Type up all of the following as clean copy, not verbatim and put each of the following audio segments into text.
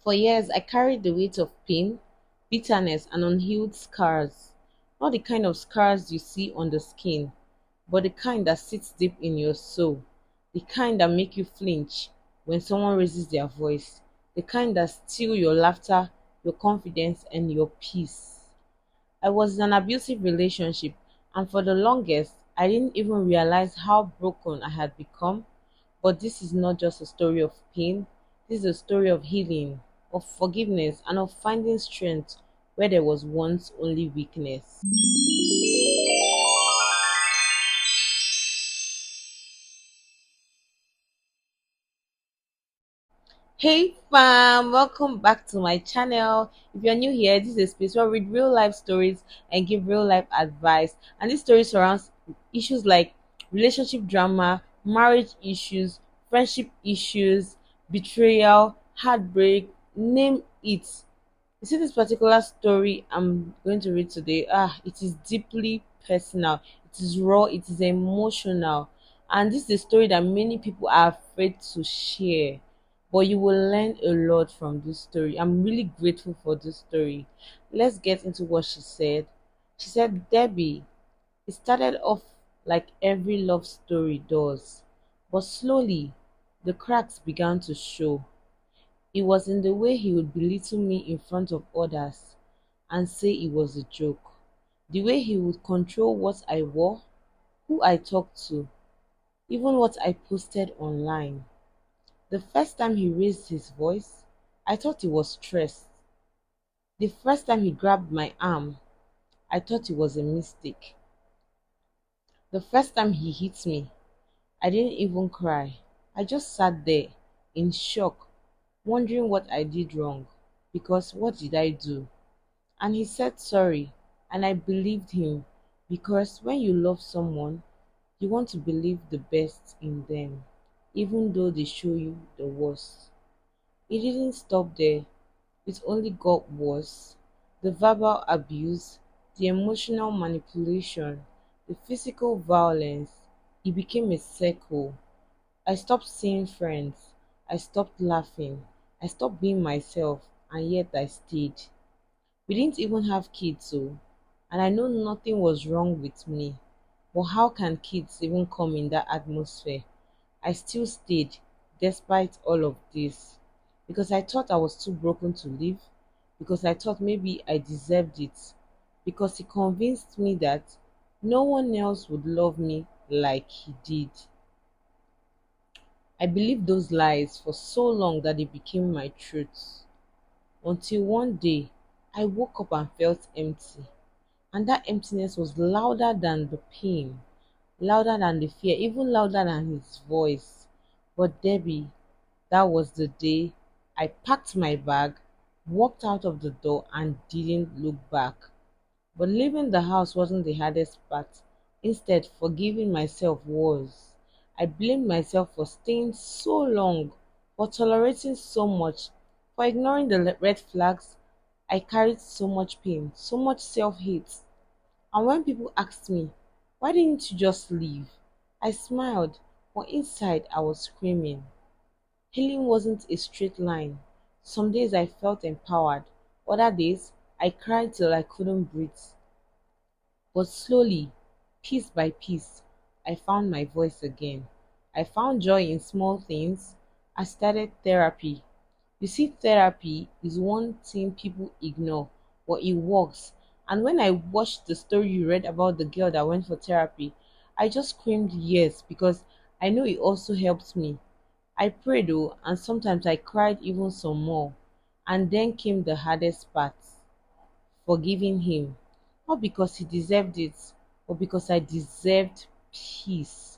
For years, I carried the weight of pain, bitterness, and unhealed scars. Not the kind of scars you see on the skin, but the kind that sits deep in your soul. The kind that make you flinch when someone raises their voice. The kind that steal your laughter, your confidence, and your peace. I was in an abusive relationship, and for the longest, I didn't even realize how broken I had become. But this is not just a story of pain, this is a story of healing, of forgiveness, and of finding strength where there was once only weakness. Hey fam, welcome back to my channel. If you're new here, this is a space where we read real life stories and give real life advice. And this story surrounds issues like relationship drama, marriage issues, friendship issues, betrayal, heartbreak, name it. You see this particular story I'm going to read today. It is deeply personal. It is raw. It is emotional, and this is a story that many people are afraid to share. But you will learn a lot from this story. I'm really grateful for this story. Let's get into what she said. She said, Debbie, it started off like every love story does, but slowly the cracks began to show. It was in the way he would belittle me in front of others and say it was a joke. The way he would control what I wore, who I talked to, even what I posted online. The first time he raised his voice, I thought he was stressed. The first time he grabbed my arm, I thought it was a mistake. The first time he hit me, I didn't even cry. I just sat there in shock, wondering what I did wrong. Because what did I do? And he said sorry, and I believed him because when you love someone, you want to believe the best in them, even though they show you the worst. It didn't stop there, it only got worse. The verbal abuse, the emotional manipulation, the physical violence, it became a circle. I stopped seeing friends, I stopped laughing, I stopped being myself, and yet I stayed. We didn't even have kids, so, and I know nothing was wrong with me. But how can kids even come in that atmosphere? I still stayed despite all of this because I thought I was too broken to live, because I thought maybe I deserved it, because he convinced me that no one else would love me like he did. I believed those lies for so long that they became my truths. Until one day I woke up and felt empty. And that emptiness was louder than the pain, louder than the fear, even louder than his voice. But Debbie, that was the day I packed my bag, walked out of the door, and didn't look back. But leaving the house wasn't the hardest part. Instead, forgiving myself was. I blamed myself for staying so long, for tolerating so much, for ignoring the red flags. I carried so much pain, so much self hate. And when people asked me, why didn't you just leave? I smiled, but inside I was screaming. Healing wasn't a straight line. Some days I felt empowered, other days I cried till I couldn't breathe. But slowly, piece by piece, I found my voice again. I found joy in small things. I started therapy. You see, therapy is one thing people ignore, but it works. And when I watched the story you read about the girl that went for therapy, I just screamed yes because I know it also helped me. I prayed though, and sometimes I cried even some more. And then came the hardest part, forgiving him. Not because he deserved it, but because I deserved peace.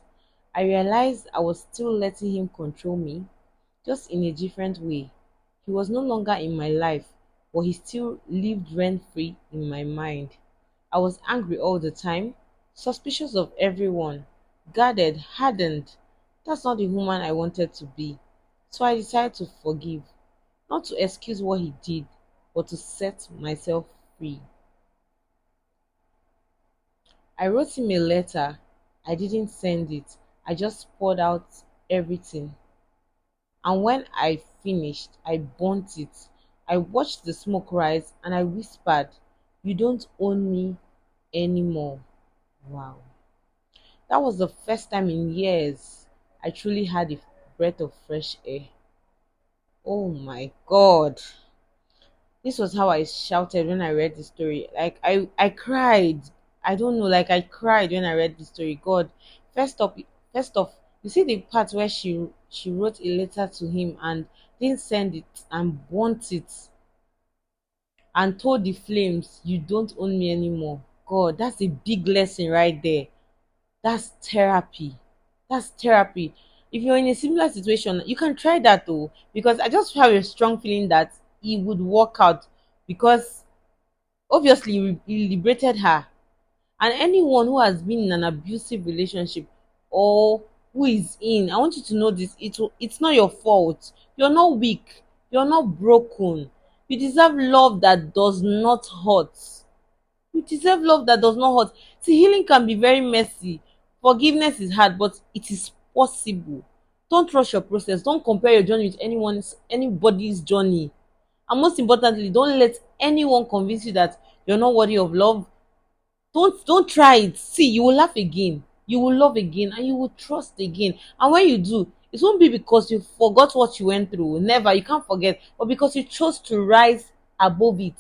I realized I was still letting him control me, just in a different way. He was no longer in my life, but he still lived rent free in my mind. I was angry all the time, suspicious of everyone, guarded, hardened. That's not the woman I wanted to be. So I decided to forgive, not to excuse what he did, but to set myself free. I wrote him a letter. I didn't send it. I just poured out everything. And when I finished, I burnt it. I watched the smoke rise and I whispered, "You don't own me anymore." Wow. That was the first time in years I truly had a breath of fresh air. Oh my god. This was how I shouted when I read the story. Like I cried. I don't know, like I cried when I read the story. God. First up first off, you see the part where she wrote a letter to him and didn't send it and burnt it and told the flames, "You don't own me anymore." God, that's a big lesson right there. That's therapy. That's therapy. If you're in a similar situation, you can try that though, because I just have a strong feeling that it would work out, because obviously he liberated her. And anyone who has been in an abusive relationship or who is in, I want you to know this, it's not your fault. You're not weak. You're not broken. You deserve love that does not hurt. You deserve love that does not hurt. See, healing can be very messy. Forgiveness is hard, but it is possible. Don't rush your process. Don't compare your journey with anybody's journey. And most importantly, don't let anyone convince you that you're not worthy of love. Don't try it. See, you will laugh again. You will love again and you will trust again. And when you do, it won't be because you forgot what you went through. Never, you can't forget, but because you chose to rise above it.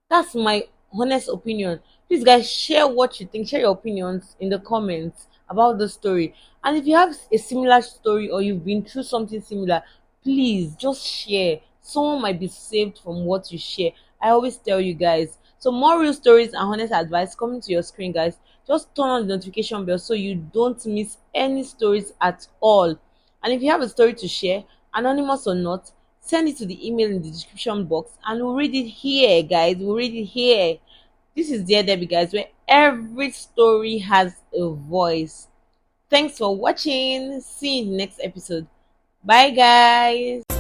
That's my honest opinion. Please, guys, share what you think. Share your opinions in the comments about the story. And if you have a similar story or you've been through something similar, please just share. Someone might be saved from what you share. I always tell you guys. So, more real stories and honest advice coming to your screen, guys. Just turn on the notification bell so you don't miss any stories at all. And if you have a story to share, anonymous or not, send it to the email in the description box and we'll read it here, guys. We'll read it here. This is Dear Debbie, guys, where every story has a voice. Thanks for watching. See you in the next episode. Bye, guys.